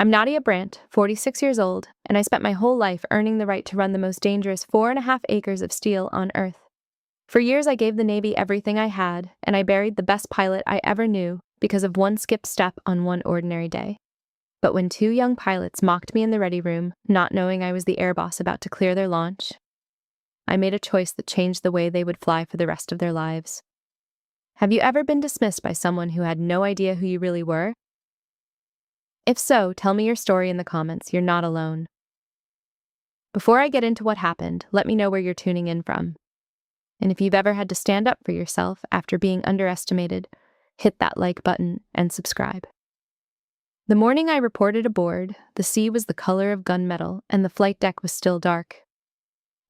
I'm Nadia Brandt, 46 years old, and I spent my whole life earning the right to run the most dangerous 4.5 acres of steel on Earth. For years, I gave the Navy everything I had, and I buried the best pilot I ever knew because of one skipped step on one ordinary day. But when two young pilots mocked me in the ready room, not knowing I was the air boss about to clear their launch, I made a choice that changed the way they would fly for the rest of their lives. Have you ever been dismissed by someone who had no idea who you really were? If so, tell me your story in the comments. You're not alone. Before I get into what happened, let me know where you're tuning in from. And if you've ever had to stand up for yourself after being underestimated, hit that like button and subscribe. The morning I reported aboard, the sea was the color of gunmetal and the flight deck was still dark.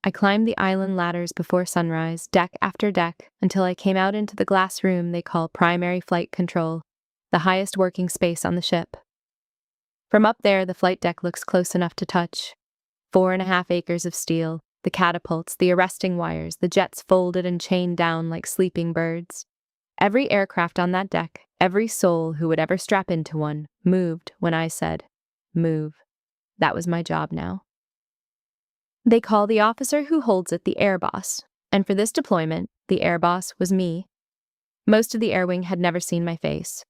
I climbed the island ladders before sunrise, deck after deck, until I came out into the glass room they call primary flight control, the highest working space on the ship. From up there, the flight deck looks close enough to touch. 4.5 acres of steel, the catapults, the arresting wires, the jets folded and chained down like sleeping birds. Every aircraft on that deck, every soul who would ever strap into one, moved when I said, move. That was my job now. They call the officer who holds it the air boss, and for this deployment, the air boss was me. Most of the air wing had never seen my face.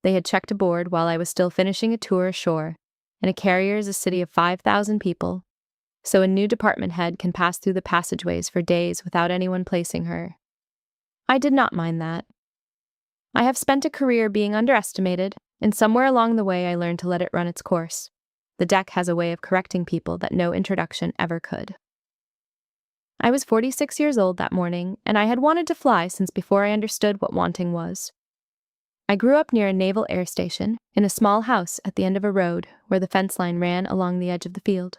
They had checked aboard while I was still finishing a tour ashore, and a carrier is a city of 5,000 people, so a new department head can pass through the passageways for days without anyone placing her. I did not mind that. I have spent a career being underestimated, and somewhere along the way I learned to let it run its course. The deck has a way of correcting people that no introduction ever could. I was 46 years old that morning, and I had wanted to fly since before I understood what wanting was. I grew up near a naval air station, in a small house at the end of a road where the fence line ran along the edge of the field.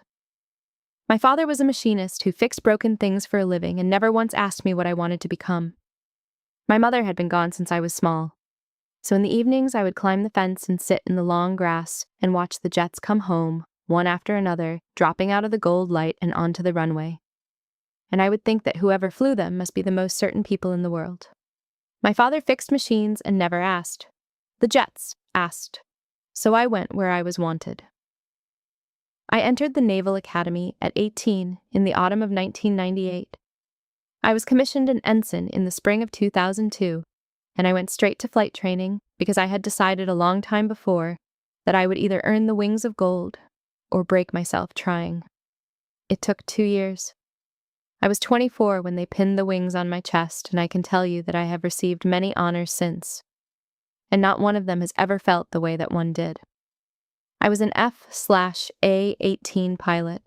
My father was a machinist who fixed broken things for a living and never once asked me what I wanted to become. My mother had been gone since I was small, so in the evenings I would climb the fence and sit in the long grass and watch the jets come home, one after another, dropping out of the gold light and onto the runway. And I would think that whoever flew them must be the most certain people in the world. My father fixed machines and never asked. The jets asked. So I went where I was wanted. I entered the Naval Academy at 18 in the autumn of 1998. I was commissioned an ensign in the spring of 2002, and I went straight to flight training because I had decided a long time before that I would either earn the wings of gold or break myself trying. It took 2 years. I was 24 when they pinned the wings on my chest, and I can tell you that I have received many honors since, and not one of them has ever felt the way that one did. I was an F/A-18 pilot.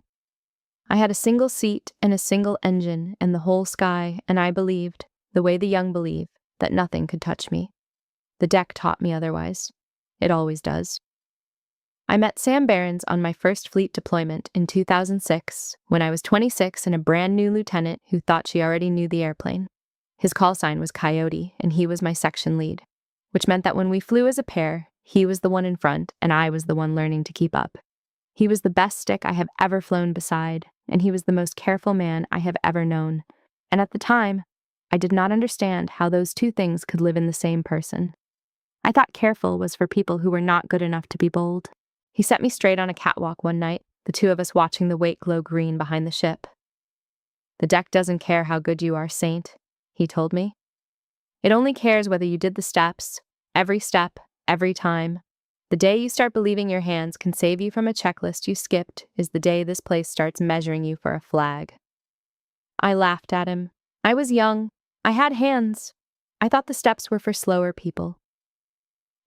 I had a single seat and a single engine and the whole sky, and I believed, the way the young believe, that nothing could touch me. The deck taught me otherwise. It always does. I met Sam Behrens on my first fleet deployment in 2006 when I was 26 and a brand new lieutenant who thought she already knew the airplane. His call sign was Coyote, and he was my section lead, which meant that when we flew as a pair, he was the one in front and I was the one learning to keep up. He was the best stick I have ever flown beside, and he was the most careful man I have ever known. And at the time, I did not understand how those two things could live in the same person. I thought careful was for people who were not good enough to be bold. He set me straight on a catwalk one night, the two of us watching the wake glow green behind the ship. "The deck doesn't care how good you are, Saint," he told me. "It only cares whether you did the steps, every step, every time. The day you start believing your hands can save you from a checklist you skipped is the day this place starts measuring you for a flag." I laughed at him. I was young. I had hands. I thought the steps were for slower people.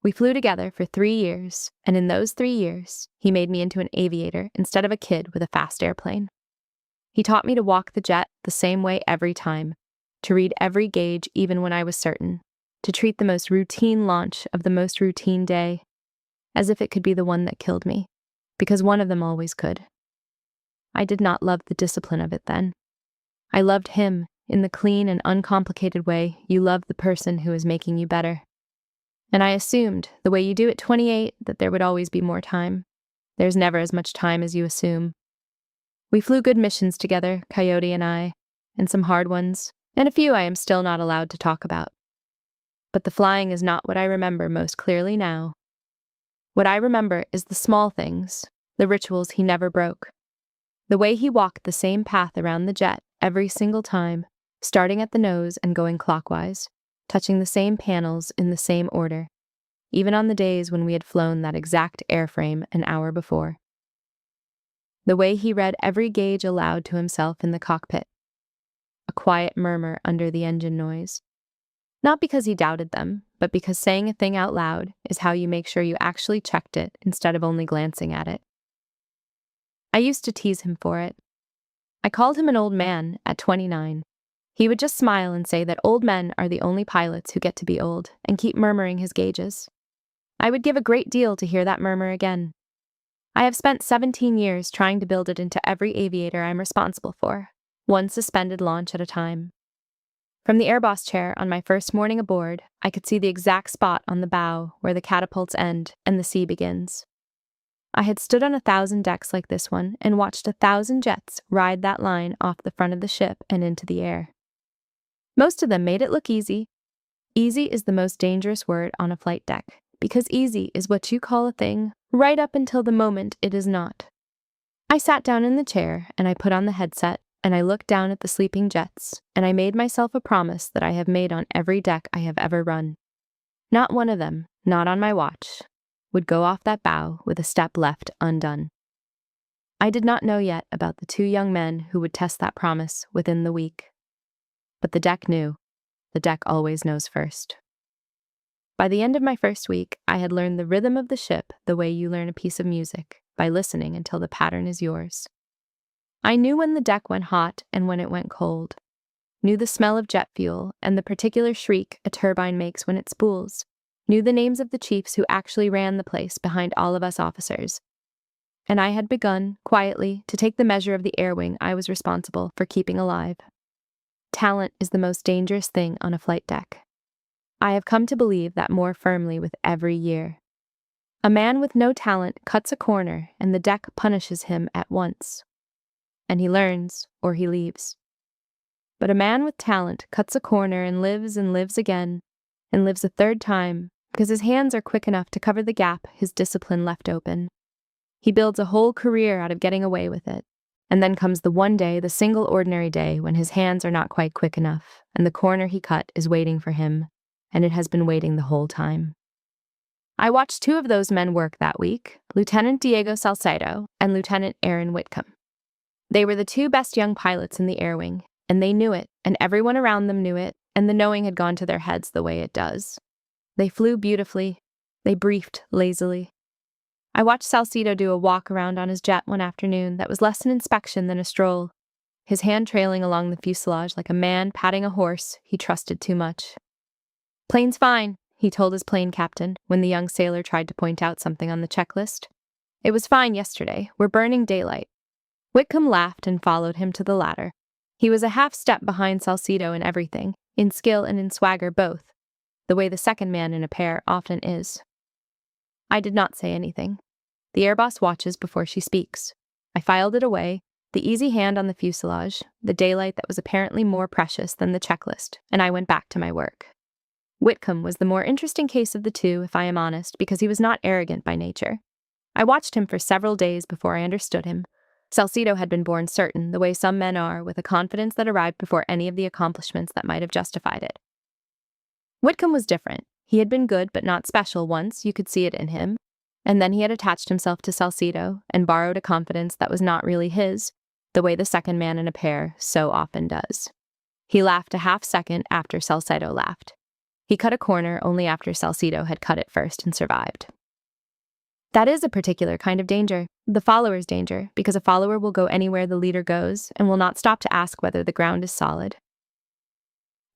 We flew together for 3 years, and in those 3 years, he made me into an aviator instead of a kid with a fast airplane. He taught me to walk the jet the same way every time, to read every gauge even when I was certain, to treat the most routine launch of the most routine day as if it could be the one that killed me, because one of them always could. I did not love the discipline of it then. I loved him in the clean and uncomplicated way you love the person who is making you better. And I assumed, the way you do at 28, that there would always be more time. There's never as much time as you assume. We flew good missions together, Coyote and I, and some hard ones, and a few I am still not allowed to talk about. But the flying is not what I remember most clearly now. What I remember is the small things, the rituals he never broke. The way he walked the same path around the jet every single time, starting at the nose and going clockwise, touching the same panels in the same order, even on the days when we had flown that exact airframe an hour before. The way he read every gauge aloud to himself in the cockpit, a quiet murmur under the engine noise. Not because he doubted them, but because saying a thing out loud is how you make sure you actually checked it instead of only glancing at it. I used to tease him for it. I called him an old man at 29. He would just smile and say that old men are the only pilots who get to be old and keep murmuring his gauges. I would give a great deal to hear that murmur again. I have spent 17 years trying to build it into every aviator I'm responsible for, one suspended launch at a time. From the airboss chair on my first morning aboard, I could see the exact spot on the bow where the catapults end and the sea begins. I had stood on 1,000 decks like this one and watched 1,000 jets ride that line off the front of the ship and into the air. Most of them made it look easy. Easy is the most dangerous word on a flight deck, because easy is what you call a thing right up until the moment it is not. I sat down in the chair and I put on the headset and I looked down at the sleeping jets and I made myself a promise that I have made on every deck I have ever run. Not one of them, not on my watch, would go off that bow with a step left undone. I did not know yet about the 2 young men who would test that promise within the week. But the deck knew. The deck always knows first. By the end of my first week, I had learned the rhythm of the ship the way you learn a piece of music, by listening until the pattern is yours. I knew when the deck went hot and when it went cold, knew the smell of jet fuel and the particular shriek a turbine makes when it spools, knew the names of the chiefs who actually ran the place behind all of us officers. And I had begun, quietly, to take the measure of the air wing I was responsible for keeping alive. Talent is the most dangerous thing on a flight deck. I have come to believe that more firmly with every year. A man with no talent cuts a corner and the deck punishes him at once. And he learns, or he leaves. But a man with talent cuts a corner and lives again, and lives a third time, because his hands are quick enough to cover the gap his discipline left open. He builds a whole career out of getting away with it, and then comes the one day, the single ordinary day, when his hands are not quite quick enough, and the corner he cut is waiting for him, and it has been waiting the whole time. I watched 2 of those men work that week, Lieutenant Diego Salcedo and Lieutenant Aaron Whitcomb. They were the 2 best young pilots in the air wing, and they knew it, and everyone around them knew it, and the knowing had gone to their heads the way it does. They flew beautifully. They briefed lazily. I watched Salcedo do a walk around on his jet one afternoon that was less an inspection than a stroll, his hand trailing along the fuselage like a man patting a horse he trusted too much. "Plane's fine," he told his plane captain when the young sailor tried to point out something on the checklist. "It was fine yesterday. We're burning daylight." Whitcomb laughed and followed him to the ladder. He was a half step behind Salcedo in everything, in skill and in swagger both, the way the second man in a pair often is. I did not say anything. The airboss watches before she speaks. I filed it away, the easy hand on the fuselage, the daylight that was apparently more precious than the checklist, and I went back to my work. Whitcomb was the more interesting case of the 2, if I am honest, because he was not arrogant by nature. I watched him for several days before I understood him. Salcedo had been born certain, the way some men are, with a confidence that arrived before any of the accomplishments that might have justified it. Whitcomb was different. He had been good but not special once, you could see it in him, and then he had attached himself to Salcedo and borrowed a confidence that was not really his, the way the second man in a pair so often does. He laughed a half-second after Salcedo laughed. He cut a corner only after Salcedo had cut it first and survived. That is a particular kind of danger, the follower's danger, because a follower will go anywhere the leader goes and will not stop to ask whether the ground is solid.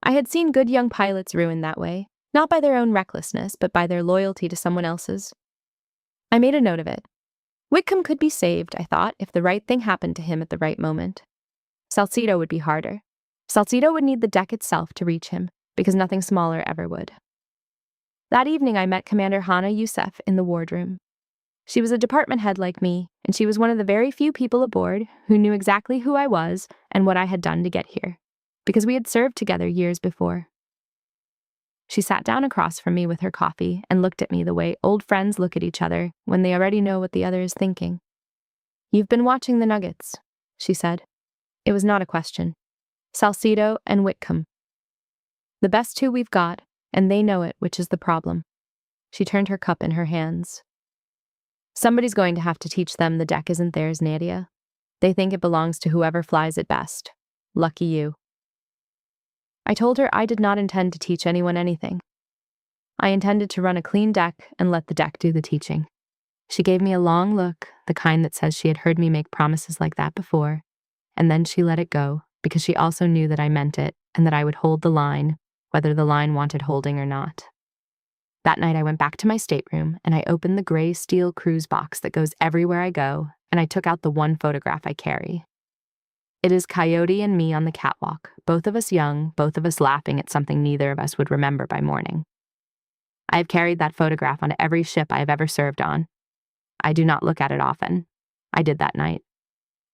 I had seen good young pilots ruined that way, not by their own recklessness, but by their loyalty to someone else's. I made a note of it. Whitcomb could be saved, I thought, if the right thing happened to him at the right moment. Salcedo would be harder. Salcedo would need the deck itself to reach him, because nothing smaller ever would. That evening I met Commander Hana Youssef in the wardroom. She was a department head like me, and she was one of the very few people aboard who knew exactly who I was and what I had done to get here, because we had served together years before. She sat down across from me with her coffee and looked at me the way old friends look at each other when they already know what the other is thinking. "You've been watching the Nuggets," she said. It was not a question. Salcedo and Whitcomb. The best two we've got, and they know it, which is the problem. She turned her cup in her hands. Somebody's going to have to teach them the deck isn't theirs, Nadia. They think it belongs to whoever flies it best. Lucky you. I told her I did not intend to teach anyone anything. I intended to run a clean deck and let the deck do the teaching. She gave me a long look, the kind that says she had heard me make promises like that before, and then she let it go, because she also knew that I meant it and that I would hold the line, whether the line wanted holding or not. That night I went back to my stateroom and I opened the gray steel cruise box that goes everywhere I go, and I took out the one photograph I carry. It is Coyote and me on the catwalk, both of us young, both of us laughing at something neither of us would remember by morning. I have carried that photograph on every ship I have ever served on. I do not look at it often. I did that night.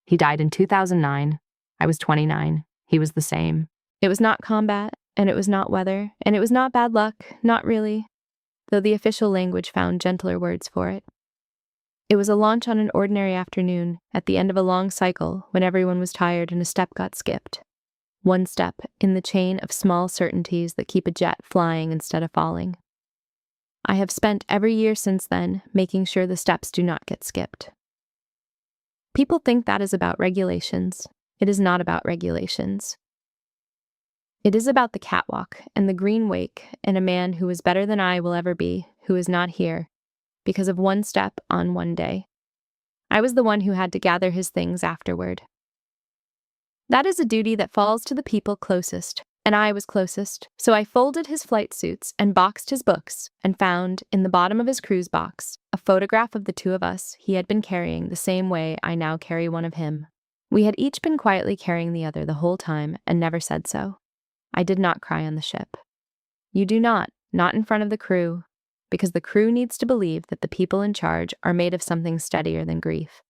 He died in 2009. I was 29. He was the same. It was not combat, and it was not weather, and it was not bad luck, not really, though the official language found gentler words for it. It was a launch on an ordinary afternoon, at the end of a long cycle, when everyone was tired and a step got skipped. One step in the chain of small certainties that keep a jet flying instead of falling. I have spent every year since then making sure the steps do not get skipped. People think that is about regulations. It is not about regulations. It is about the catwalk and the green wake and a man who is better than I will ever be, who is not here, because of one step on one day. I was the one who had to gather his things afterward. That is a duty that falls to the people closest, and I was closest, so I folded his flight suits and boxed his books and found, in the bottom of his cruise box, a photograph of the two of us he had been carrying the same way I now carry one of him. We had each been quietly carrying the other the whole time and never said so. I did not cry on the ship. You do not in front of the crew, because the crew needs to believe that the people in charge are made of something steadier than grief.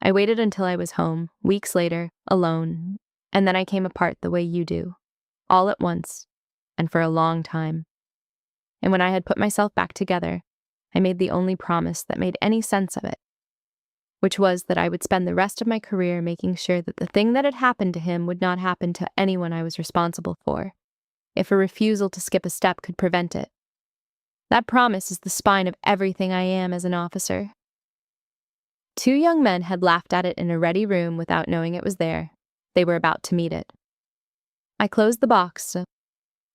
I waited until I was home, weeks later, alone, and then I came apart the way you do. All at once, and for a long time. And when I had put myself back together, I made the only promise that made any sense of it, which was that I would spend the rest of my career making sure that the thing that had happened to him would not happen to anyone I was responsible for, if a refusal to skip a step could prevent it. That promise is the spine of everything I am as an officer. 2 young men had laughed at it in a ready room without knowing it was there. They were about to meet it. I closed the box.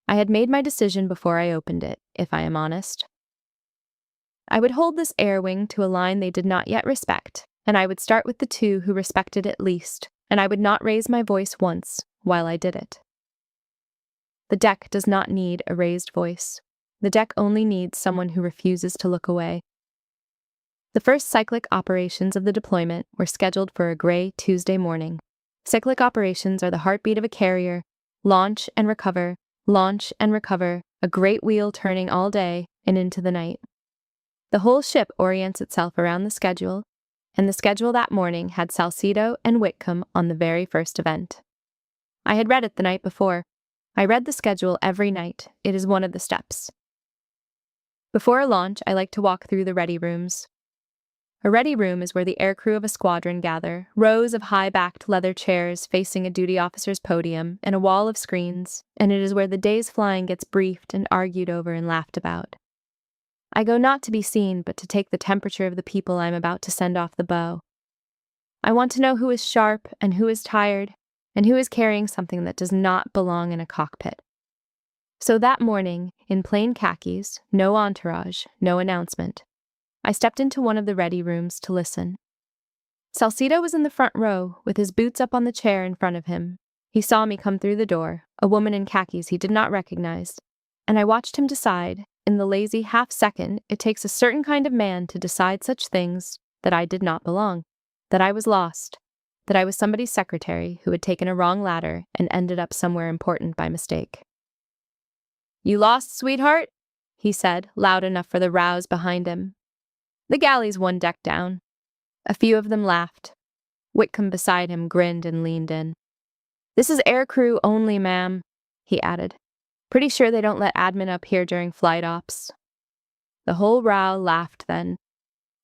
I had made my decision before I opened it, if I am honest. I would hold this air wing to a line they did not yet respect, and I would start with the 2 who respected it least, and I would not raise my voice once while I did it. The deck does not need a raised voice. The deck only needs someone who refuses to look away. The first cyclic operations of the deployment were scheduled for a gray Tuesday morning. Cyclic operations are the heartbeat of a carrier. Launch and recover, a great wheel turning all day and into the night. The whole ship orients itself around the schedule, and the schedule that morning had Salcedo and Whitcomb on the very first event. I had read it the night before. I read the schedule every night. It is one of the steps. Before a launch, I like to walk through the ready rooms. A ready room is where the aircrew of a squadron gather, rows of high-backed leather chairs facing a duty officer's podium and a wall of screens, and it is where the day's flying gets briefed and argued over and laughed about. I go not to be seen, but to take the temperature of the people I am about to send off the bow. I want to know who is sharp and who is tired, and who is carrying something that does not belong in a cockpit. So that morning, in plain khakis, no entourage, no announcement, I stepped into one of the ready rooms to listen. Salcedo was in the front row, with his boots up on the chair in front of him. He saw me come through the door, a woman in khakis he did not recognize, and I watched him decide, in the lazy half-second it takes a certain kind of man to decide such things, that I did not belong, that I was lost, that I was somebody's secretary who had taken a wrong ladder and ended up somewhere important by mistake. "You lost, sweetheart?" he said, loud enough for the rows behind him. The galley's one deck down. A few of them laughed. Whitcomb beside him grinned and leaned in. "This is aircrew only, ma'am," he added. Pretty sure they don't let admin up here during flight ops. The whole row laughed then.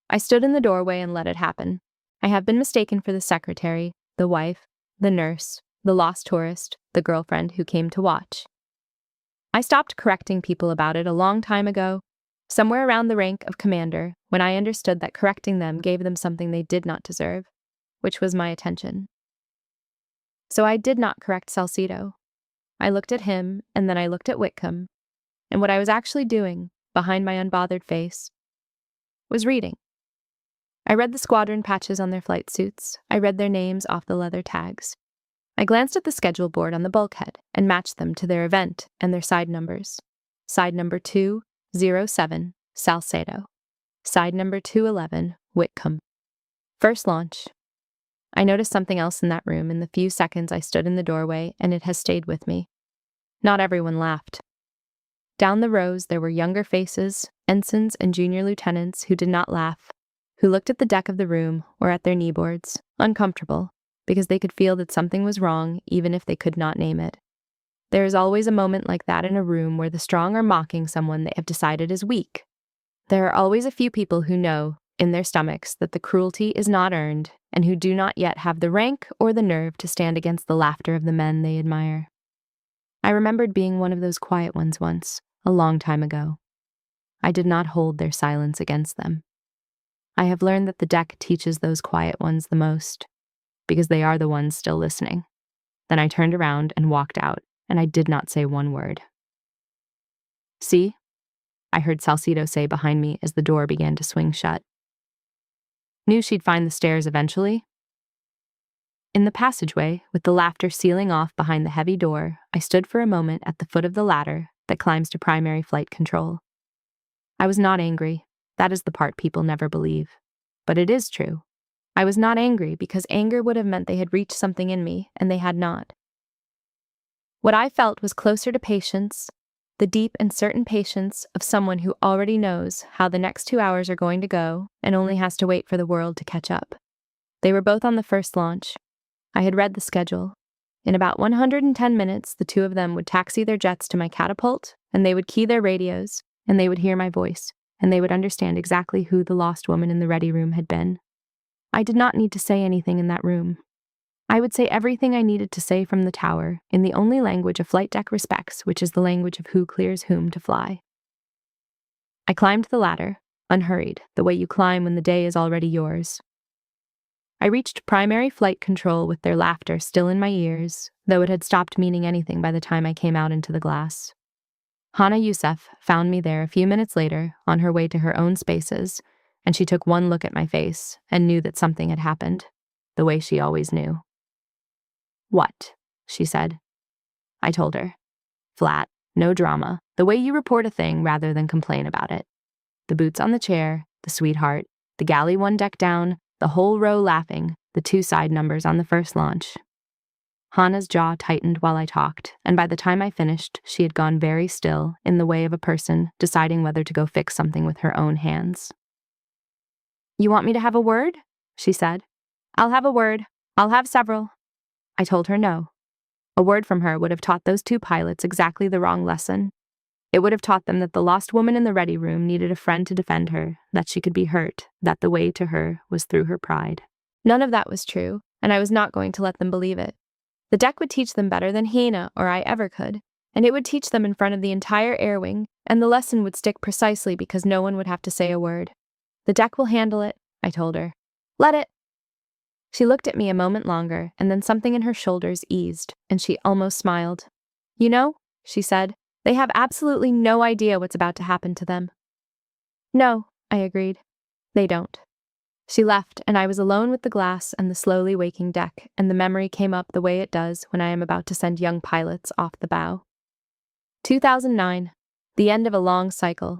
I stood in the doorway and let it happen. I have been mistaken for the secretary, the wife, the nurse, the lost tourist, the girlfriend who came to watch. I stopped correcting people about it a long time ago, somewhere around the rank of commander, when I understood that correcting them gave them something they did not deserve, which was my attention. So I did not correct Salcedo. I looked at him, and then I looked at Whitcomb, and what I was actually doing, behind my unbothered face, was reading. I read the squadron patches on their flight suits. I read their names off the leather tags. I glanced at the schedule board on the bulkhead and matched them to their event and their side numbers. Side number 207, Salcedo. Side number 211, Whitcomb. First launch. I noticed something else in that room in the few seconds I stood in the doorway, and it has stayed with me. Not everyone laughed. Down the rows there were younger faces, ensigns and junior lieutenants who did not laugh, who looked at the deck of the room or at their kneeboards, uncomfortable, because they could feel that something was wrong even if they could not name it. There is always a moment like that in a room where the strong are mocking someone they have decided is weak. There are always a few people who know, in their stomachs, that the cruelty is not earned, and who do not yet have the rank or the nerve to stand against the laughter of the men they admire. I remembered being one of those quiet ones once, a long time ago. I did not hold their silence against them. I have learned that the deck teaches those quiet ones the most, because they are the ones still listening. Then I turned around and walked out, and I did not say one word. "See?" I heard Salcedo say behind me as the door began to swing shut. Knew she'd find the stairs eventually. In the passageway, with the laughter sealing off behind the heavy door, I stood for a moment at the foot of the ladder that climbs to primary flight control. I was not angry. That is the part people never believe. But it is true. I was not angry because anger would have meant they had reached something in me, and they had not. What I felt was closer to patience, the deep and certain patience of someone who already knows how the next 2 hours are going to go and only has to wait for the world to catch up. They were both on the first launch. I had read the schedule. In about 110 minutes, the two of them would taxi their jets to my catapult, and they would key their radios, and they would hear my voice, and they would understand exactly who the lost woman in the ready room had been. I did not need to say anything in that room. I would say everything I needed to say from the tower, in the only language a flight deck respects, which is the language of who clears whom to fly. I climbed the ladder, unhurried, the way you climb when the day is already yours. I reached primary flight control with their laughter still in my ears, though it had stopped meaning anything by the time I came out into the glass. Hana Youssef found me there a few minutes later, on her way to her own spaces, and she took one look at my face and knew that something had happened, the way she always knew. "What?" she said. I told her. Flat, no drama, the way you report a thing rather than complain about it. The boots on the chair, the sweetheart, the galley one deck down, the whole row laughing, the 2 side numbers on the first launch. Hana's jaw tightened while I talked, and by the time I finished, she had gone very still, in the way of a person deciding whether to go fix something with her own hands. "You want me to have a word?" she said. "I'll have a word. I'll have several." I told her no. A word from her would have taught those 2 pilots exactly the wrong lesson. It would have taught them that the lost woman in the ready room needed a friend to defend her, that she could be hurt, that the way to her was through her pride. None of that was true, and I was not going to let them believe it. The deck would teach them better than Hina or I ever could, and it would teach them in front of the entire air wing, and the lesson would stick precisely because no one would have to say a word. "The deck will handle it," I told her. "Let it." She looked at me a moment longer, and then something in her shoulders eased, and she almost smiled. "You know," she said, "they have absolutely no idea what's about to happen to them." "No," I agreed. "They don't." She left, and I was alone with the glass and the slowly waking deck, and the memory came up the way it does when I am about to send young pilots off the bow. 2009, the end of a long cycle.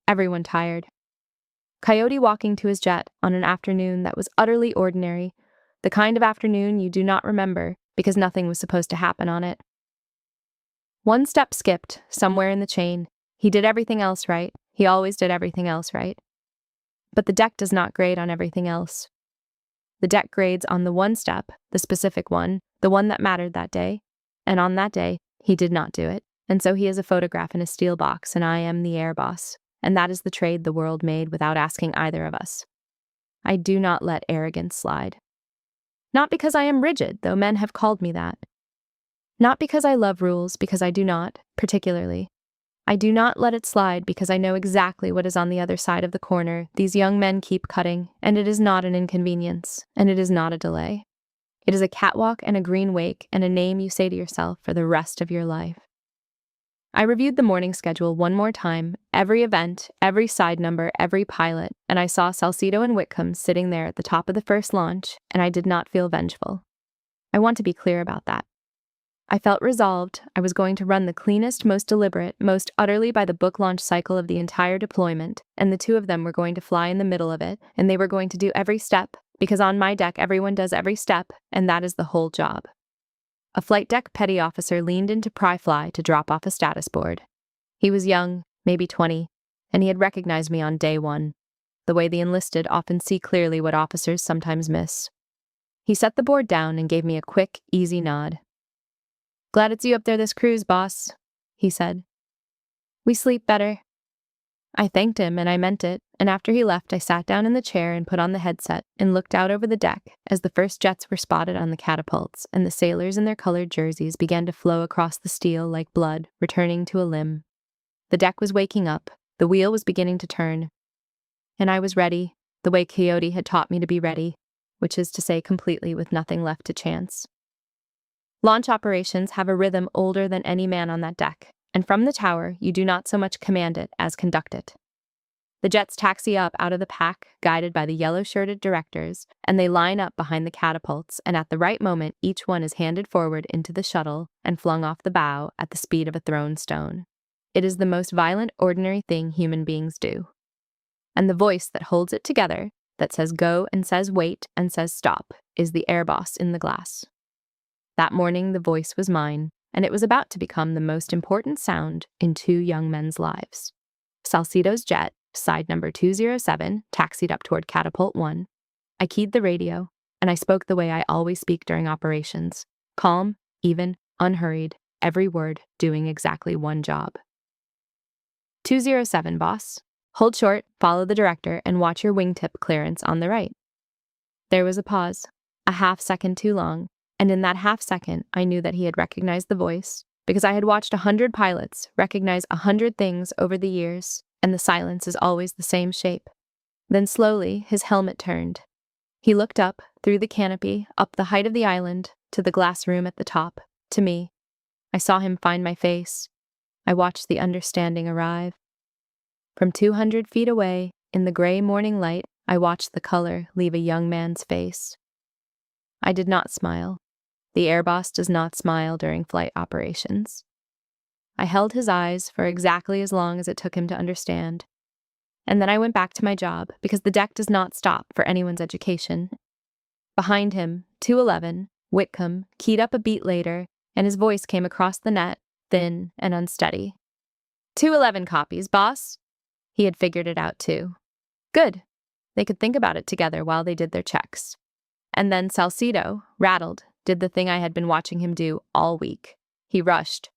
Everyone tired. Coyote walking to his jet on an afternoon that was utterly ordinary, the kind of afternoon you do not remember because nothing was supposed to happen on it. One step skipped, somewhere in the chain. He did everything else right. He always did everything else right. But the deck does not grade on everything else. The deck grades on the one step, the specific one, the one that mattered that day, and on that day, he did not do it. And so he is a photograph in a steel box, and I am the air boss. And that is the trade the world made without asking either of us. I do not let arrogance slide. Not because I am rigid, though men have called me that. Not because I love rules, because I do not, particularly. I do not let it slide because I know exactly what is on the other side of the corner these young men keep cutting, and it is not an inconvenience, and it is not a delay. It is a catwalk and a green wake and a name you say to yourself for the rest of your life. I reviewed the morning schedule one more time, every event, every side number, every pilot, and I saw Salcedo and Whitcomb sitting there at the top of the first launch, and I did not feel vengeful. I want to be clear about that. I felt resolved. I was going to run the cleanest, most deliberate, most utterly by-the-book launch cycle of the entire deployment, and the two of them were going to fly in the middle of it, and they were going to do every step, because on my deck everyone does every step, and that is the whole job. A flight deck petty officer leaned into Pry-Fly to drop off a status board. He was young, maybe 20, and he had recognized me on day one, the way the enlisted often see clearly what officers sometimes miss. He set the board down and gave me a quick, easy nod. "Glad it's you up there this cruise, boss," he said. "We sleep better." I thanked him, and I meant it, and after he left I sat down in the chair and put on the headset and looked out over the deck as the first jets were spotted on the catapults and the sailors in their colored jerseys began to flow across the steel like blood, returning to a limb. The deck was waking up, the wheel was beginning to turn, and I was ready, the way Coyote had taught me to be ready, which is to say completely with nothing left to chance. Launch operations have a rhythm older than any man on that deck, and from the tower you do not so much command it as conduct it. The jets taxi up out of the pack, guided by the yellow-shirted directors, and they line up behind the catapults, and at the right moment each one is handed forward into the shuttle and flung off the bow at the speed of a thrown stone. It is the most violent, ordinary thing human beings do. And the voice that holds it together, that says go and says wait and says stop, is the air boss in the glass. That morning the voice was mine, and it was about to become the most important sound in two young men's lives. Salcedo's jet, side number 207, taxied up toward Catapult 1. I keyed the radio, and I spoke the way I always speak during operations. Calm, even, unhurried, every word doing exactly one job. 207, boss. Hold short, follow the director, and watch your wingtip clearance on the right. There was a pause, a half second too long, and in that half second I knew that he had recognized the voice, because I had watched 100 pilots recognize 100 things over the years, and the silence is always the same shape. Then slowly his helmet turned. He looked up, through the canopy, up the height of the island, to the glass room at the top, to me. I saw him find my face. I watched the understanding arrive. From 200 feet away, in the gray morning light, I watched the color leave a young man's face. I did not smile. The air boss does not smile during flight operations. I held his eyes for exactly as long as it took him to understand. And then I went back to my job, because the deck does not stop for anyone's education. Behind him, 211, Whitcomb, keyed up a beat later, and his voice came across the net, thin and unsteady. 211 copies, boss. He had figured it out too. Good. They could think about it together while they did their checks. And then Salcedo, rattled, did the thing I had been watching him do all week. He rushed.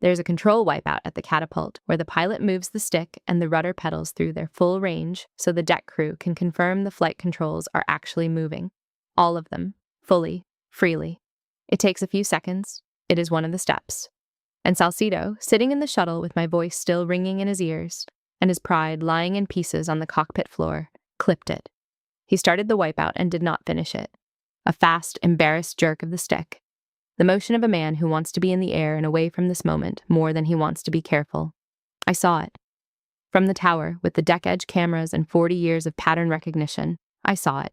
There's a control wipeout at the catapult where the pilot moves the stick and the rudder pedals through their full range so the deck crew can confirm the flight controls are actually moving. All of them, fully, freely. It takes a few seconds. It is one of the steps. And Salcedo, sitting in the shuttle with my voice still ringing in his ears, and his pride lying in pieces on the cockpit floor, clipped it. He started the wipeout and did not finish it. A fast, embarrassed jerk of the stick. The motion of a man who wants to be in the air and away from this moment more than he wants to be careful. I saw it. From the tower, with the deck edge cameras and 40 years of pattern recognition, I saw it.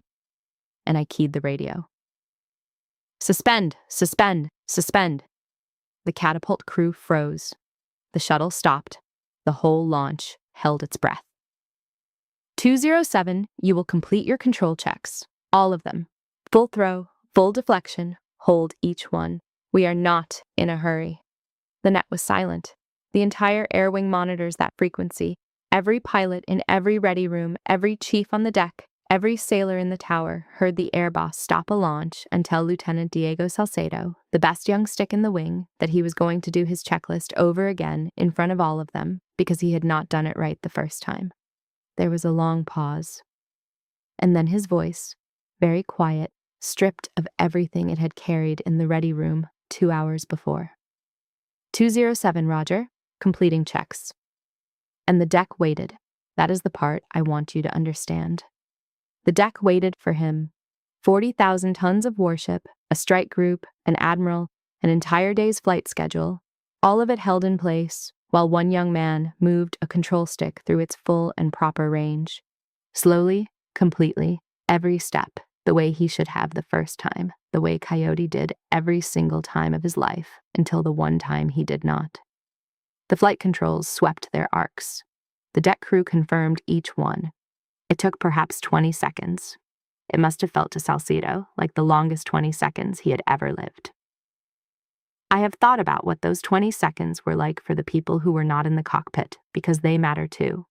And I keyed the radio. Suspend! Suspend! Suspend! The catapult crew froze. The shuttle stopped. The whole launch held its breath. 207, you will complete your control checks. All of them. Full throw, full deflection, hold each one. We are not in a hurry. The net was silent. The entire air wing monitors that frequency. Every pilot in every ready room, every chief on the deck, every sailor in the tower heard the air boss stop a launch and tell Lieutenant Diego Salcedo the best young stick in the wing, that he was going to do his checklist over again in front of all of them because he had not done it right the first time. There was a long pause. And then his voice, very quiet, stripped of everything it had carried in the ready room 2 hours before. 207, Roger, completing checks. And the deck waited. That is the part I want you to understand. The deck waited for him. 40,000 tons of warship, a strike group, an admiral, an entire day's flight schedule, all of it held in place while one young man moved a control stick through its full and proper range. Slowly, completely, every step, the way he should have the first time, the way Coyote did every single time of his life until the one time he did not. The flight controls swept their arcs. The deck crew confirmed each one. It took perhaps 20 seconds. It must have felt to Salcedo like the longest 20 seconds he had ever lived. I have thought about what those 20 seconds were like for the people who were not in the cockpit, because they matter too.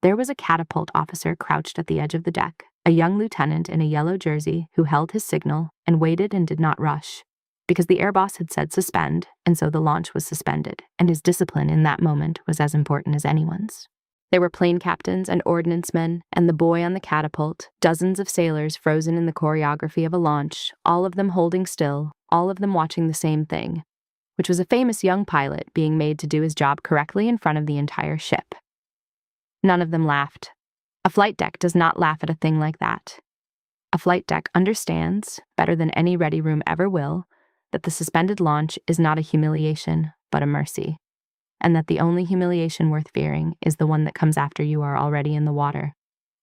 There was a catapult officer crouched at the edge of the deck, a young lieutenant in a yellow jersey who held his signal and waited and did not rush, because the air boss had said suspend, and so the launch was suspended, and his discipline in that moment was as important as anyone's. There were plane captains and ordnance men, and the boy on the catapult, dozens of sailors frozen in the choreography of a launch, all of them holding still, all of them watching the same thing, which was a famous young pilot being made to do his job correctly in front of the entire ship. None of them laughed. A flight deck does not laugh at a thing like that. A flight deck understands, better than any ready room ever will, that the suspended launch is not a humiliation, but a mercy, and that the only humiliation worth fearing is the one that comes after you are already in the water.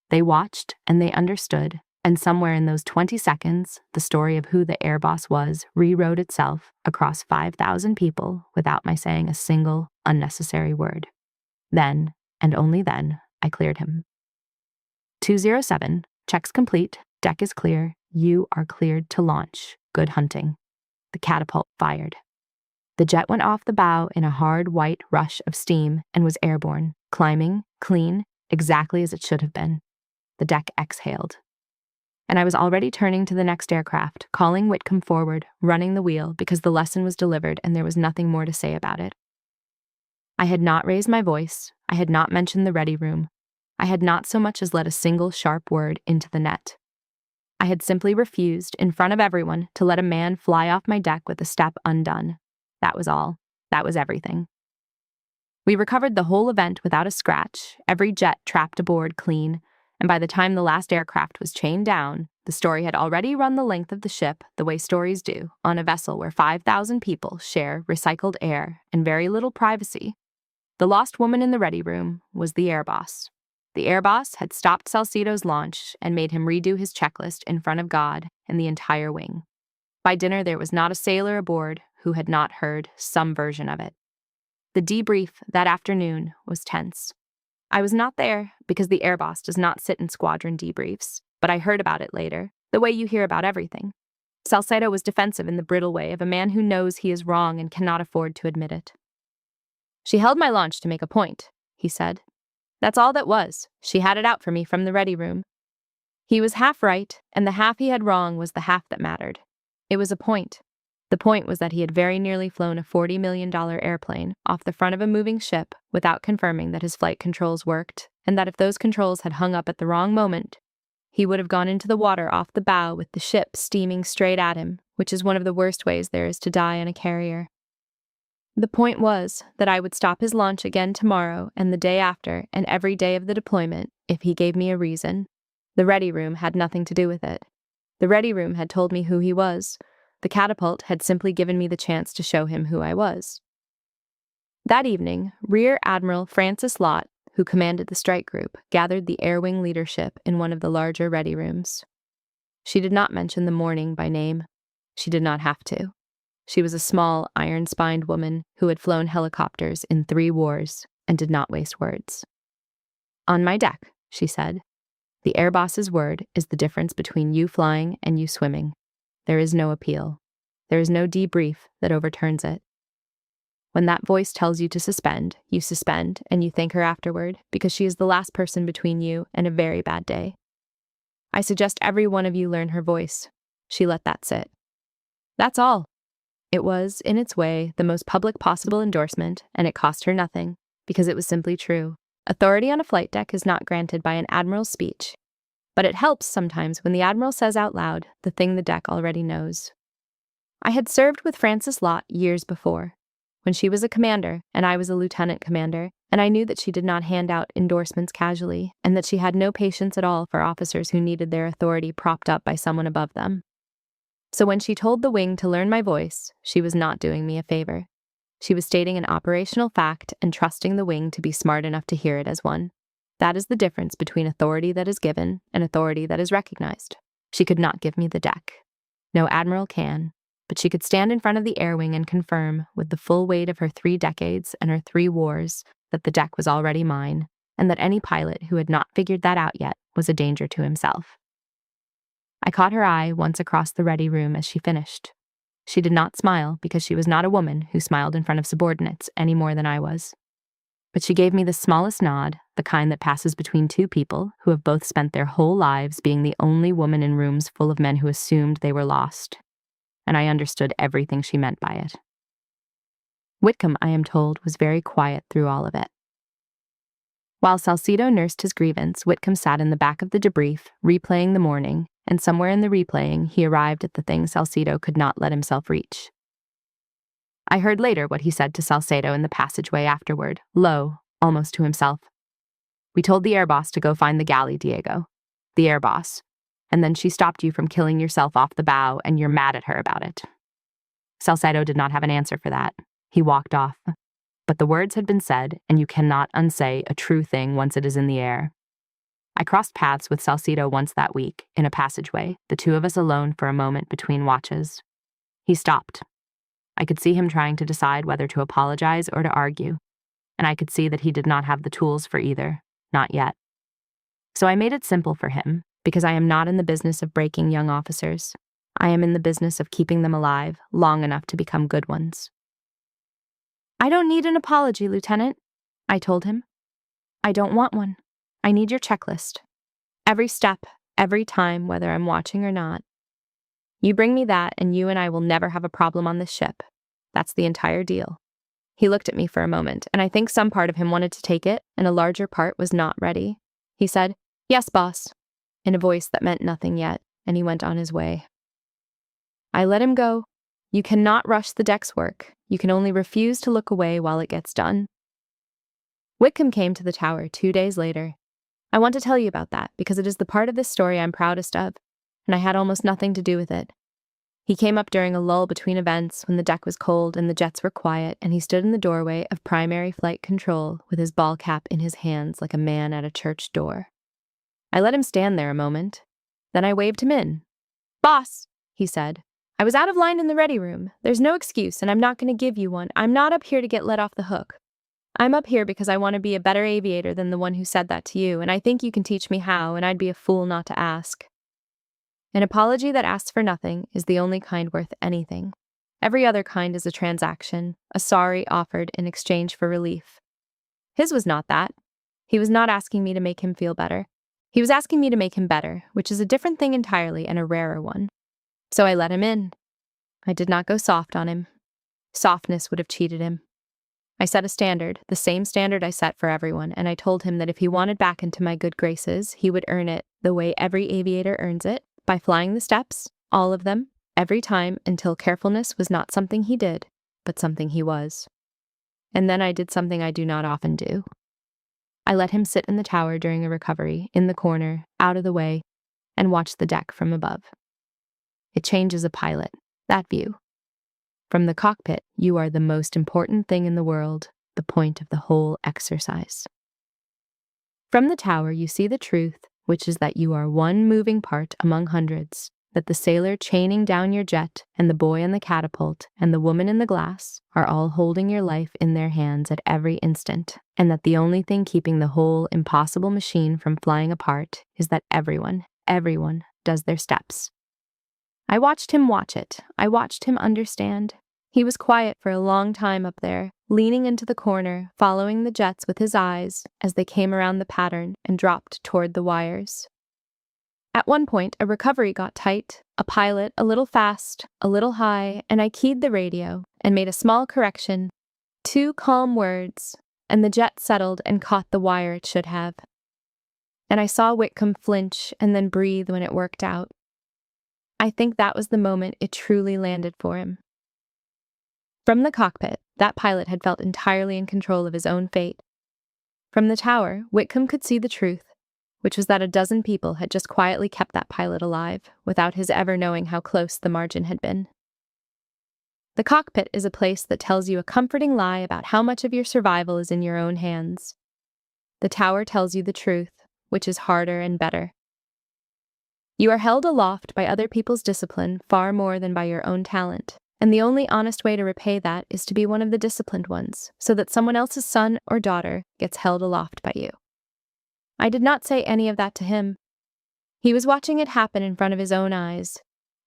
They watched, and they understood, and somewhere in those 20 seconds, the story of who the air boss was rewrote itself across 5,000 people without my saying a single unnecessary word. Then, and only then, I cleared him. 207, checks complete, deck is clear, you are cleared to launch. Good hunting. The catapult fired. The jet went off the bow in a hard white rush of steam and was airborne, climbing, clean, exactly as it should have been. The deck exhaled. And I was already turning to the next aircraft, calling Whitcomb forward, running the wheel, because the lesson was delivered and there was nothing more to say about it. I had not raised my voice. I had not mentioned the ready room. I had not so much as let a single sharp word into the net. I had simply refused, in front of everyone, to let a man fly off my deck with a step undone. That was all. That was everything. We recovered the whole event without a scratch, every jet trapped aboard clean, and by the time the last aircraft was chained down, the story had already run the length of the ship the way stories do, on a vessel where 5,000 people share recycled air and very little privacy. The lost woman in the ready room was the air boss. The air boss had stopped Salcedo's launch and made him redo his checklist in front of God and the entire wing. By dinner, there was not a sailor aboard who had not heard some version of it. The debrief that afternoon was tense. I was not there because the air boss does not sit in squadron debriefs, but I heard about it later, the way you hear about everything. Salcedo was defensive in the brittle way of a man who knows he is wrong and cannot afford to admit it. She held my launch to make a point, he said. That's all that was. She had it out for me from the ready room. He was half right, and the half he had wrong was the half that mattered. It was a point. The point was that he had very nearly flown a $40 million airplane off the front of a moving ship without confirming that his flight controls worked, and that if those controls had hung up at the wrong moment, he would have gone into the water off the bow with the ship steaming straight at him, which is one of the worst ways there is to die on a carrier. The point was that I would stop his launch again tomorrow and the day after and every day of the deployment if he gave me a reason. The ready room had nothing to do with it. The ready room had told me who he was. The catapult had simply given me the chance to show him who I was. That evening, Rear Admiral Francis Lott, who commanded the strike group, gathered the air wing leadership in one of the larger ready rooms. She did not mention the morning by name. She did not have to. She was a small, iron-spined woman who had flown helicopters in 3 wars and did not waste words. On my deck, she said, the air boss's word is the difference between you flying and you swimming. There is no appeal. There is no debrief that overturns it. When that voice tells you to suspend, you suspend and you thank her afterward because she is the last person between you and a very bad day. I suggest every one of you learn her voice. She let that sit. That's all. It was, in its way, the most public possible endorsement, and it cost her nothing, because it was simply true. Authority on a flight deck is not granted by an admiral's speech, but it helps sometimes when the admiral says out loud the thing the deck already knows. I had served with Frances Lott years before, when she was a commander and I was a lieutenant commander, and I knew that she did not hand out endorsements casually, and that she had no patience at all for officers who needed their authority propped up by someone above them. So when she told the wing to learn my voice, she was not doing me a favor. She was stating an operational fact and trusting the wing to be smart enough to hear it as one. That is the difference between authority that is given and authority that is recognized. She could not give me the deck. No admiral can, but she could stand in front of the air wing and confirm, with the full weight of her 3 decades and her 3 wars, that the deck was already mine, and that any pilot who had not figured that out yet was a danger to himself. I caught her eye once across the ready room as she finished. She did not smile because she was not a woman who smiled in front of subordinates any more than I was. But she gave me the smallest nod, the kind that passes between 2 people who have both spent their whole lives being the only woman in rooms full of men who assumed they were lost. And I understood everything she meant by it. Whitcomb, I am told, was very quiet through all of it. While Salcedo nursed his grievance, Whitcomb sat in the back of the debrief, replaying the morning, and somewhere in the replaying, he arrived at the thing Salcedo could not let himself reach. I heard later what he said to Salcedo in the passageway afterward, low, almost to himself. "We told the air boss to go find the galley, Diego. The air boss. And then she stopped you from killing yourself off the bow, and you're mad at her about it." Salcedo did not have an answer for that. He walked off. But the words had been said, and you cannot unsay a true thing once it is in the air. I crossed paths with Salcedo once that week, in a passageway, the 2 of us alone for a moment between watches. He stopped. I could see him trying to decide whether to apologize or to argue, and I could see that he did not have the tools for either, not yet. So I made it simple for him, because I am not in the business of breaking young officers. I am in the business of keeping them alive long enough to become good ones. "I don't need an apology, Lieutenant," I told him. "I don't want one. I need your checklist. Every step, every time, whether I'm watching or not. You bring me that, and you and I will never have a problem on this ship. That's the entire deal." He looked at me for a moment, and I think some part of him wanted to take it, and a larger part was not ready. He said, "Yes, boss," in a voice that meant nothing yet, and he went on his way. I let him go. You cannot rush the deck's work. You can only refuse to look away while it gets done. Whitcomb came to the tower 2 days later. I want to tell you about that because it is the part of this story I'm proudest of, and I had almost nothing to do with it. He came up during a lull between events when the deck was cold and the jets were quiet, and he stood in the doorway of primary flight control with his ball cap in his hands like a man at a church door. I let him stand there a moment. Then I waved him in. "Boss," he said, "I was out of line in the ready room. There's no excuse, and I'm not going to give you one. I'm not up here to get let off the hook. I'm up here because I want to be a better aviator than the one who said that to you, and I think you can teach me how, and I'd be a fool not to ask." An apology that asks for nothing is the only kind worth anything. Every other kind is a transaction, a sorry offered in exchange for relief. His was not that. He was not asking me to make him feel better. He was asking me to make him better, which is a different thing entirely and a rarer one. So I let him in. I did not go soft on him. Softness would have cheated him. I set a standard, the same standard I set for everyone, and I told him that if he wanted back into my good graces, he would earn it the way every aviator earns it, by flying the steps, all of them, every time until carefulness was not something he did, but something he was. And then I did something I do not often do. I let him sit in the tower during a recovery, in the corner, out of the way, and watch the deck from above. It changes a pilot, that view. From the cockpit, you are the most important thing in the world, the point of the whole exercise. From the tower, you see the truth, which is that you are one moving part among hundreds, that the sailor chaining down your jet and the boy on the catapult and the woman in the glass are all holding your life in their hands at every instant, and that the only thing keeping the whole impossible machine from flying apart is that everyone does their steps. I watched him watch it. I watched him understand. He was quiet for a long time up there, leaning into the corner, following the jets with his eyes as they came around the pattern and dropped toward the wires. At one point, a recovery got tight, a pilot a little fast, a little high, and I keyed the radio and made a small correction. 2 calm words, and the jet settled and caught the wire it should have. And I saw Whitcomb flinch and then breathe when it worked out. I think that was the moment it truly landed for him. From the cockpit, that pilot had felt entirely in control of his own fate. From the tower, Whitcomb could see the truth, which was that a dozen people had just quietly kept that pilot alive, without his ever knowing how close the margin had been. The cockpit is a place that tells you a comforting lie about how much of your survival is in your own hands. The tower tells you the truth, which is harder and better. You are held aloft by other people's discipline far more than by your own talent, and the only honest way to repay that is to be one of the disciplined ones, so that someone else's son or daughter gets held aloft by you. I did not say any of that to him. He was watching it happen in front of his own eyes.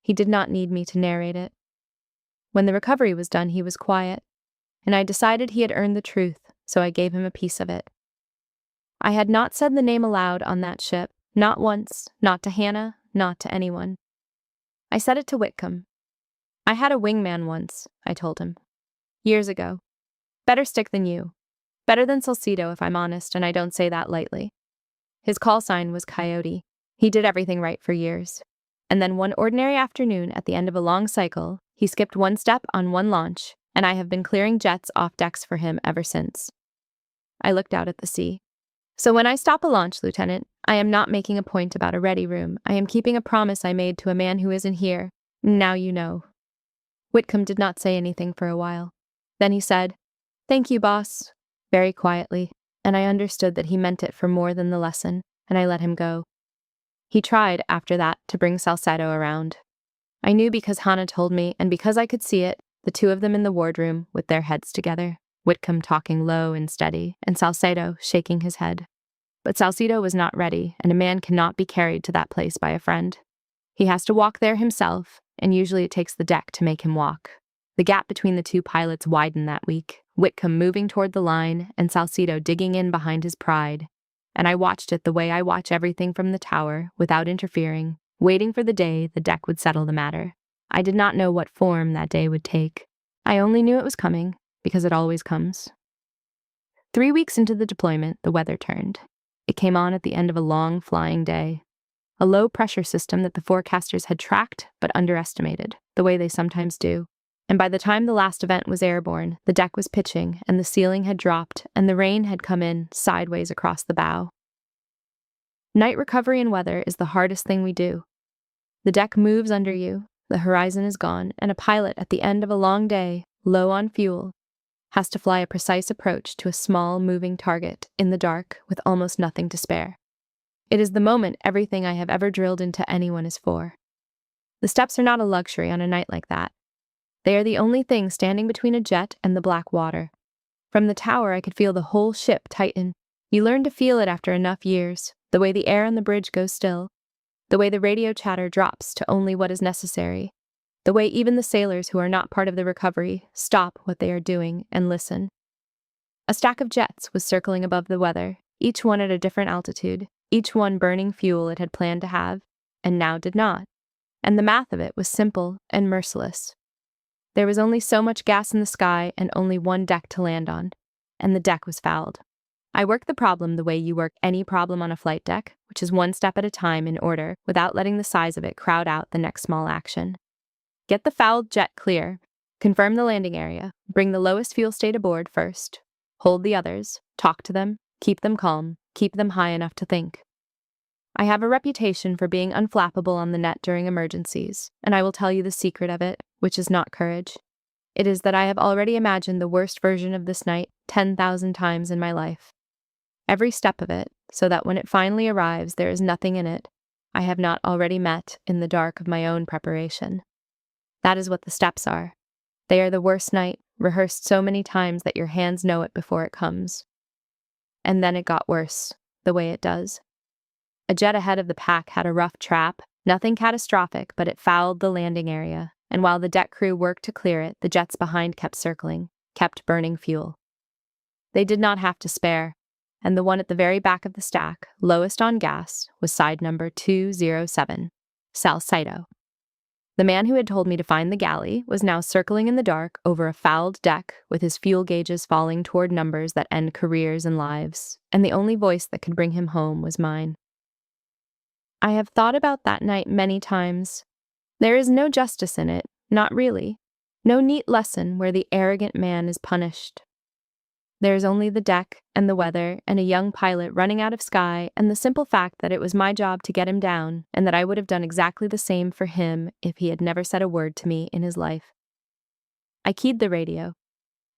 He did not need me to narrate it. When the recovery was done, he was quiet, and I decided he had earned the truth, so I gave him a piece of it. I had not said the name aloud on that ship, not once, not to Hannah, not to anyone. I said it to Whitcomb. I had a wingman once, I told him. Years ago. Better stick than you. Better than Salcedo, if I'm honest, and I don't say that lightly. His call sign was Coyote. He did everything right for years. And then one ordinary afternoon at the end of a long cycle, he skipped one step on one launch, and I have been clearing jets off decks for him ever since. I looked out at the sea. So when I stop a launch, Lieutenant, I am not making a point about a ready room. I am keeping a promise I made to a man who isn't here. Now you know. Whitcomb did not say anything for a while. Then he said, "Thank you, boss," very quietly, and I understood that he meant it for more than the lesson, and I let him go. He tried, after that, to bring Salcedo around. I knew because Hannah told me, and because I could see it, the two of them in the wardroom with their heads together, Whitcomb talking low and steady, and Salcedo shaking his head. But Salcedo was not ready, and a man cannot be carried to that place by a friend. He has to walk there himself, and usually it takes the deck to make him walk. The gap between the two pilots widened that week, Whitcomb moving toward the line, and Salcedo digging in behind his pride. And I watched it the way I watch everything from the tower, without interfering, waiting for the day the deck would settle the matter. I did not know what form that day would take. I only knew it was coming, because it always comes. 3 weeks into the deployment, the weather turned. It came on at the end of a long flying day. A low-pressure system that the forecasters had tracked but underestimated, the way they sometimes do. And by the time the last event was airborne, the deck was pitching, and the ceiling had dropped, and the rain had come in sideways across the bow. Night recovery in weather is the hardest thing we do. The deck moves under you, the horizon is gone, and a pilot at the end of a long day, low on fuel, has to fly a precise approach to a small, moving target in the dark with almost nothing to spare. It is the moment everything I have ever drilled into anyone is for. The steps are not a luxury on a night like that. They are the only thing standing between a jet and the black water. From the tower, I could feel the whole ship tighten. You learn to feel it after enough years, the way the air on the bridge goes still, the way the radio chatter drops to only what is necessary, the way even the sailors who are not part of the recovery stop what they are doing and listen. A stack of jets was circling above the weather, each one at a different altitude, each one burning fuel it had planned to have, and now did not. And the math of it was simple and merciless. There was only so much gas in the sky and only one deck to land on, and the deck was fouled. I worked the problem the way you work any problem on a flight deck, which is one step at a time in order, without letting the size of it crowd out the next small action. Get the fouled jet clear, confirm the landing area, bring the lowest fuel state aboard first, hold the others, talk to them, keep them calm, keep them high enough to think. I have a reputation for being unflappable on the net during emergencies, and I will tell you the secret of it, which is not courage. It is that I have already imagined the worst version of this night 10,000 times in my life. Every step of it, so that when it finally arrives there is nothing in it I have not already met in the dark of my own preparation. That is what the steps are. They are the worst night, rehearsed so many times that your hands know it before it comes. And then it got worse, the way it does. A jet ahead of the pack had a rough trap, nothing catastrophic, but it fouled the landing area, and while the deck crew worked to clear it, the jets behind kept circling, kept burning fuel. They did not have to spare. and the one at the very back of the stack, lowest on gas, was side number 207, Salcedo. The man who had told me to find the galley was now circling in the dark over a fouled deck with his fuel gauges falling toward numbers that end careers and lives, and the only voice that could bring him home was mine. I have thought about that night many times. There is no justice in it, not really. No neat lesson where the arrogant man is punished. There is only the deck and the weather and a young pilot running out of sky and the simple fact that it was my job to get him down and that I would have done exactly the same for him if he had never said a word to me in his life. I keyed the radio.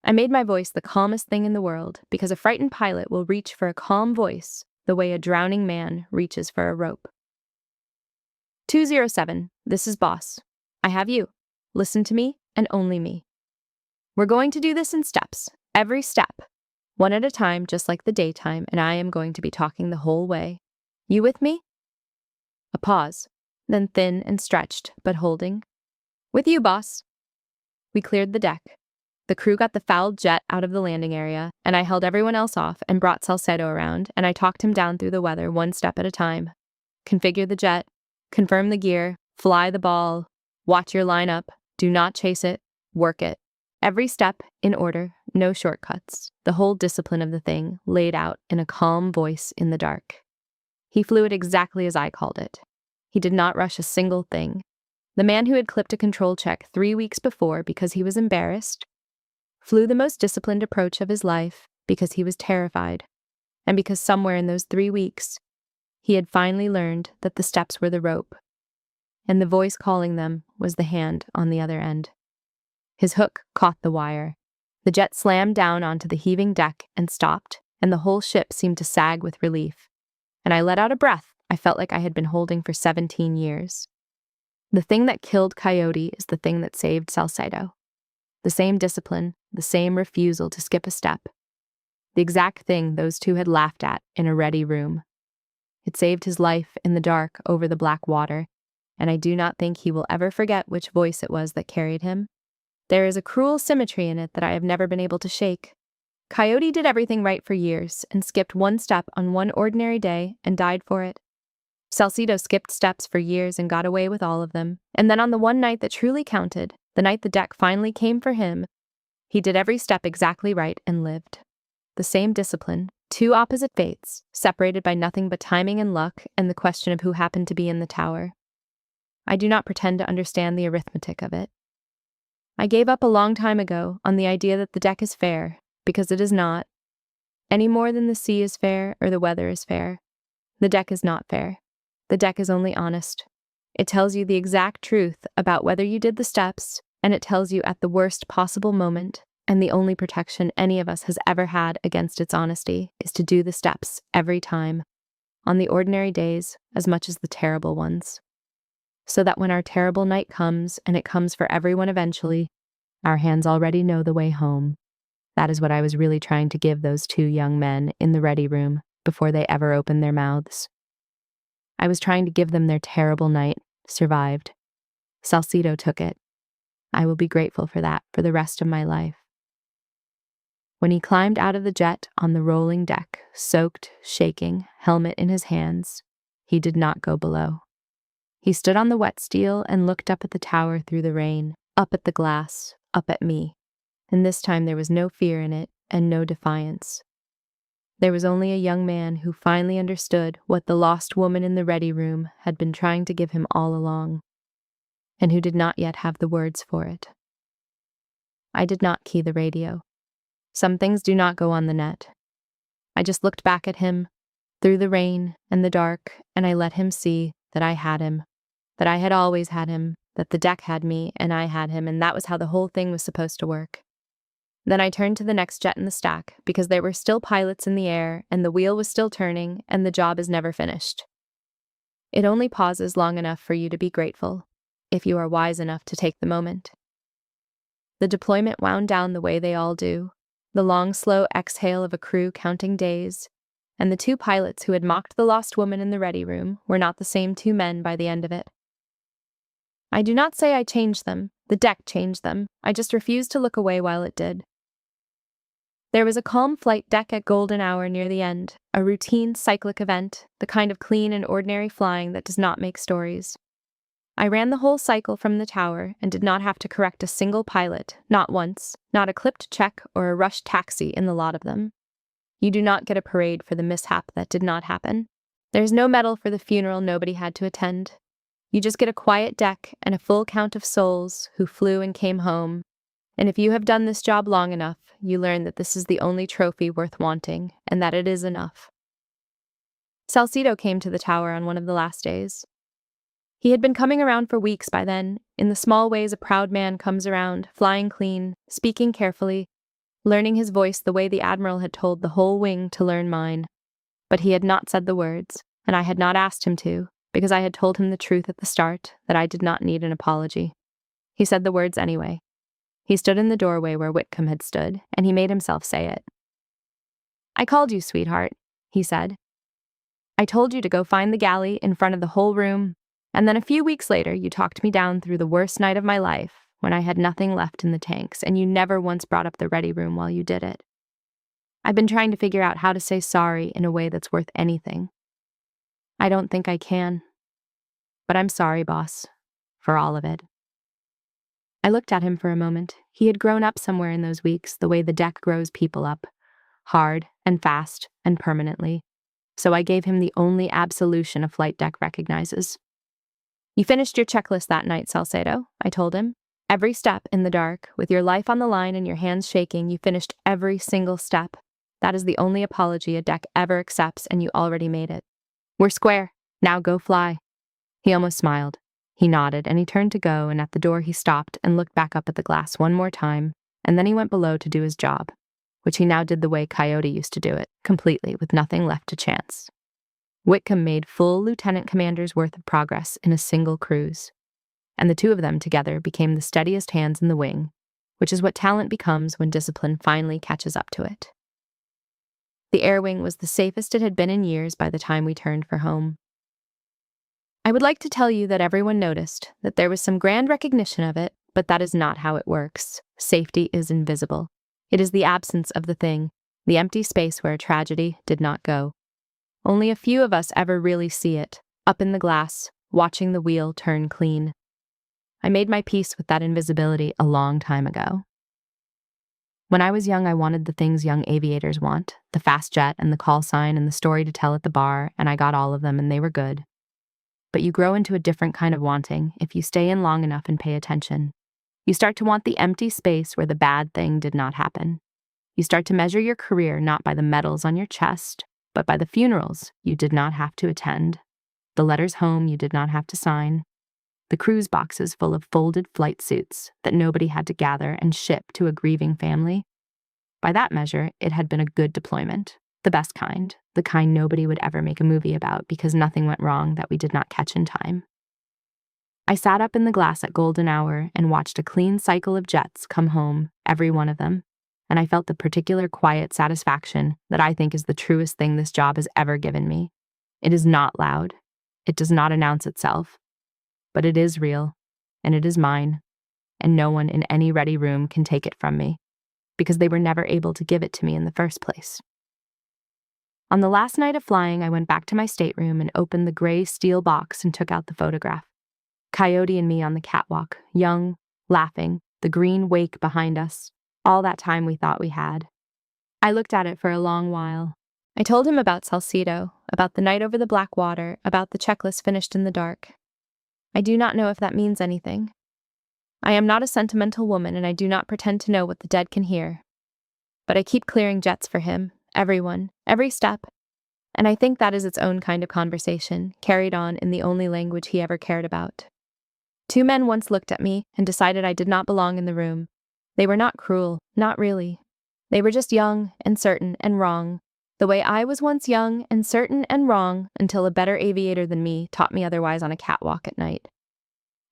I made my voice the calmest thing in the world because a frightened pilot will reach for a calm voice the way a drowning man reaches for a rope. 207, this is Boss. I have you. Listen to me and only me. We're going to do this in steps, every step, one at a time, just like the daytime, and I am going to be talking the whole way. You with me? A pause, then thin and stretched, but holding. With you, boss. We cleared the deck. The crew got the fouled jet out of the landing area, and I held everyone else off and brought Salcedo around, and I talked him down through the weather one step at a time. Configure the jet, confirm the gear, fly the ball, watch your line up, do not chase it, work it. Every step in order, no shortcuts, the whole discipline of the thing laid out in a calm voice in the dark. He flew it exactly as I called it. He did not rush a single thing. The man who had clipped a control check 3 weeks before because he was embarrassed flew the most disciplined approach of his life because he was terrified, and because somewhere in those 3 weeks, he had finally learned that the steps were the rope, and the voice calling them was the hand on the other end. His hook caught the wire. The jet slammed down onto the heaving deck and stopped, and the whole ship seemed to sag with relief. And I let out a breath I felt like I had been holding for 17 years. The thing that killed Coyote is the thing that saved Salcedo. The same discipline, the same refusal to skip a step. The exact thing those two had laughed at in a ready room. It saved his life in the dark over the black water, and I do not think he will ever forget which voice it was that carried him. There is a cruel symmetry in it that I have never been able to shake. Coyote did everything right for years and skipped one step on one ordinary day and died for it. Salcedo skipped steps for years and got away with all of them, and then on the one night that truly counted, the night the deck finally came for him, he did every step exactly right and lived. The same discipline, two opposite fates, separated by nothing but timing and luck and the question of who happened to be in the tower. I do not pretend to understand the arithmetic of it. I gave up a long time ago on the idea that the deck is fair, because it is not. Any more than the sea is fair or the weather is fair. The deck is not fair. The deck is only honest. It tells you the exact truth about whether you did the steps, and it tells you at the worst possible moment, and the only protection any of us has ever had against its honesty is to do the steps every time, on the ordinary days as much as the terrible ones. So that when our terrible night comes, and it comes for everyone eventually, our hands already know the way home. That is what I was really trying to give those two young men in the ready room before they ever opened their mouths. I was trying to give them their terrible night, survived. Salcedo took it. I will be grateful for that for the rest of my life. When he climbed out of the jet on the rolling deck, soaked, shaking, helmet in his hands, he did not go below. He stood on the wet steel and looked up at the tower through the rain, up at the glass, up at me. And this time there was no fear in it and no defiance. There was only a young man who finally understood what the lost woman in the ready room had been trying to give him all along, and who did not yet have the words for it. I did not key the radio. Some things do not go on the net. I just looked back at him, through the rain and the dark, and I let him see that I had him. That I had always had him, that the deck had me, and I had him, and that was how the whole thing was supposed to work. Then I turned to the next jet in the stack, because there were still pilots in the air, and the wheel was still turning, and the job is never finished. It only pauses long enough for you to be grateful, if you are wise enough to take the moment. The deployment wound down the way they all do, the long, slow exhale of a crew counting days, and the two pilots who had mocked the lost woman in the ready room were not the same two men by the end of it. I do not say I changed them. The deck changed them. I just refused to look away while it did. There was a calm flight deck at golden hour near the end, a routine cyclic event, the kind of clean and ordinary flying that does not make stories. I ran the whole cycle from the tower and did not have to correct a single pilot, not once, not a clipped check or a rushed taxi in the lot of them. You do not get a parade for the mishap that did not happen. There's no medal for the funeral nobody had to attend. You just get a quiet deck and a full count of souls who flew and came home. And if you have done this job long enough, you learn that this is the only trophy worth wanting, and that it is enough. Salcedo came to the tower on one of the last days. He had been coming around for weeks by then, in the small ways a proud man comes around, flying clean, speaking carefully, learning his voice the way the Admiral had told the whole wing to learn mine. But he had not said the words, and I had not asked him to, because I had told him the truth at the start, that I did not need an apology. He said the words anyway. He stood in the doorway where Whitcomb had stood, and he made himself say it. "I called you, sweetheart," he said. "I told you to go find the galley in front of the whole room, and then a few weeks later you talked me down through the worst night of my life, when I had nothing left in the tanks, and you never once brought up the ready room while you did it. I've been trying to figure out how to say sorry in a way that's worth anything. I don't think I can. But I'm sorry, boss, for all of it." I looked at him for a moment. He had grown up somewhere in those weeks, the way the deck grows people up, hard and fast and permanently. So I gave him the only absolution a flight deck recognizes. "You finished your checklist that night, Salcedo," I told him. "Every step in the dark, with your life on the line and your hands shaking, you finished every single step. That is the only apology a deck ever accepts, and you already made it. We're square. Now go fly." He almost smiled. He nodded, and he turned to go, and at the door he stopped and looked back up at the glass one more time, and then he went below to do his job, which he now did the way Coyote used to do it, completely, with nothing left to chance. Whitcomb made full lieutenant commander's worth of progress in a single cruise, and the two of them together became the steadiest hands in the wing, which is what talent becomes when discipline finally catches up to it. The air wing was the safest it had been in years by the time we turned for home. I would like to tell you that everyone noticed, that there was some grand recognition of it, but that is not how it works. Safety is invisible. It is the absence of the thing, the empty space where a tragedy did not go. Only a few of us ever really see it, up in the glass, watching the wheel turn clean. I made my peace with that invisibility a long time ago. When I was young, I wanted the things young aviators want, the fast jet and the call sign and the story to tell at the bar, and I got all of them and they were good. But you grow into a different kind of wanting if you stay in long enough and pay attention. You start to want the empty space where the bad thing did not happen. You start to measure your career not by the medals on your chest, but by the funerals you did not have to attend, the letters home you did not have to sign, the cruise boxes full of folded flight suits that nobody had to gather and ship to a grieving family. By that measure, it had been a good deployment, the best kind, the kind nobody would ever make a movie about because nothing went wrong that we did not catch in time. I sat up in the glass at golden hour and watched a clean cycle of jets come home, every one of them, and I felt the particular quiet satisfaction that I think is the truest thing this job has ever given me. It is not loud. It does not announce itself. But it is real, and it is mine, and no one in any ready room can take it from me, because they were never able to give it to me in the first place. On the last night of flying, I went back to my stateroom and opened the gray steel box and took out the photograph. Coyote and me on the catwalk, young, laughing, the green wake behind us, all that time we thought we had. I looked at it for a long while. I told him about Salcedo, about the night over the black water, about the checklist finished in the dark. I do not know if that means anything. I am not a sentimental woman, and I do not pretend to know what the dead can hear. But I keep clearing jets for him, everyone, every step, and I think that is its own kind of conversation, carried on in the only language he ever cared about. Two men once looked at me and decided I did not belong in the room. They were not cruel, not really. They were just young and certain and wrong, the way I was once young and certain and wrong until a better aviator than me taught me otherwise on a catwalk at night.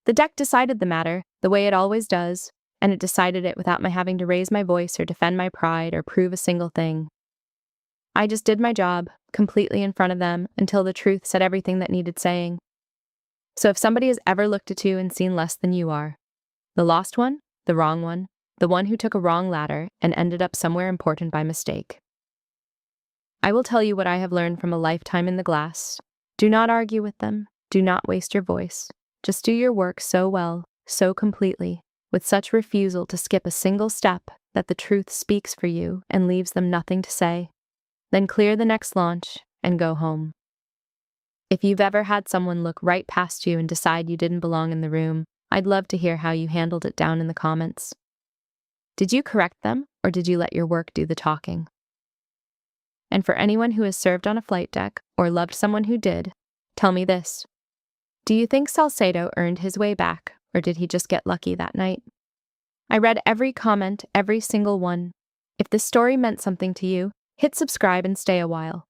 The deck decided the matter, the way it always does, and it decided it without my having to raise my voice or defend my pride or prove a single thing. I just did my job, completely in front of them, until the truth said everything that needed saying. So if somebody has ever looked at you and seen less than you are, the lost one, the wrong one, the one who took a wrong ladder and ended up somewhere important by mistake. I will tell you what I have learned from a lifetime in the glass. Do not argue with them. Do not waste your voice. Just do your work so well, so completely, with such refusal to skip a single step that the truth speaks for you and leaves them nothing to say. Then clear the next launch and go home. If you've ever had someone look right past you and decide you didn't belong in the room, I'd love to hear how you handled it down in the comments. Did you correct them, or did you let your work do the talking? And for anyone who has served on a flight deck or loved someone who did, tell me this. Do you think Salcedo earned his way back, or did he just get lucky that night? I read every comment, every single one. If this story meant something to you, hit subscribe and stay a while.